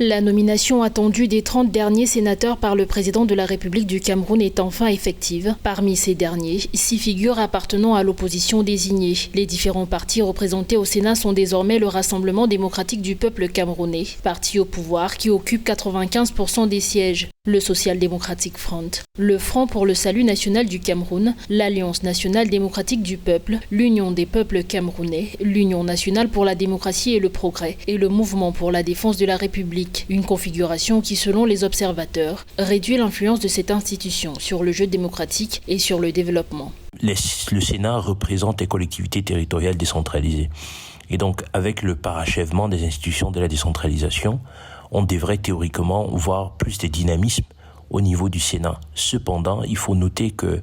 La nomination attendue des 30 derniers sénateurs par le président de la République du Cameroun est enfin effective. Parmi ces derniers, 6 figures appartenant à l'opposition désignée. Les différents partis représentés au Sénat sont désormais le Rassemblement démocratique du peuple camerounais, parti au pouvoir qui occupe 95% des sièges, le Social Democratic Front, le Front pour le salut national du Cameroun, l'Alliance nationale démocratique du peuple, l'Union des peuples camerounais, l'Union nationale pour la démocratie et le progrès et le Mouvement pour la défense de la République. Une configuration qui, selon les observateurs, réduit l'influence de cette institution sur le jeu démocratique et sur le développement. Le Sénat représente les collectivités territoriales décentralisées. Et donc, avec le parachèvement des institutions de la décentralisation, on devrait théoriquement voir plus de dynamisme au niveau du Sénat. Cependant, il faut noter que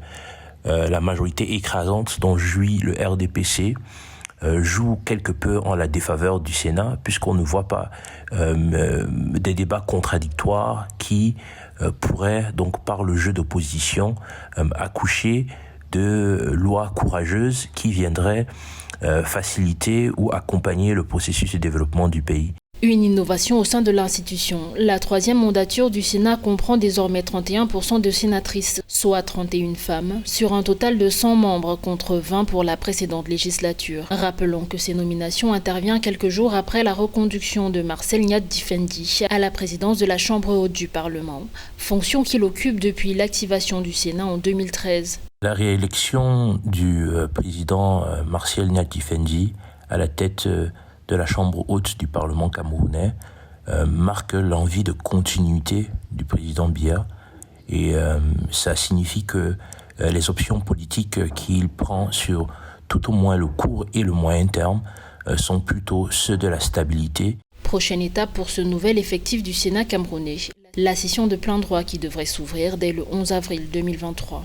la majorité écrasante dont jouit le RDPC joue quelque peu en la défaveur du Sénat, puisqu'on ne voit pas des débats contradictoires qui pourraient, donc par le jeu d'opposition, accoucher de lois courageuses qui viendraient faciliter ou accompagner le processus de développement du pays. Une innovation au sein de l'institution. La 3e mandature du Sénat comprend désormais 31% de sénatrices, soit 31 femmes, sur un total de 100 membres contre 20 pour la précédente législature. Rappelons que ces nominations interviennent quelques jours après la reconduction de Marcel Nyat-Difendi à la présidence de la Chambre haute du Parlement, fonction qu'il occupe depuis l'activation du Sénat en 2013. La réélection du président Marcel Nyat-Difendi à la tête de la Chambre haute du Parlement camerounais marque l'envie de continuité du président Biya et ça signifie que les options politiques qu'il prend sur tout au moins le court et le moyen terme sont plutôt ceux de la stabilité. Prochaine étape pour ce nouvel effectif du Sénat camerounais, la session de plein droit qui devrait s'ouvrir dès le 11 avril 2023.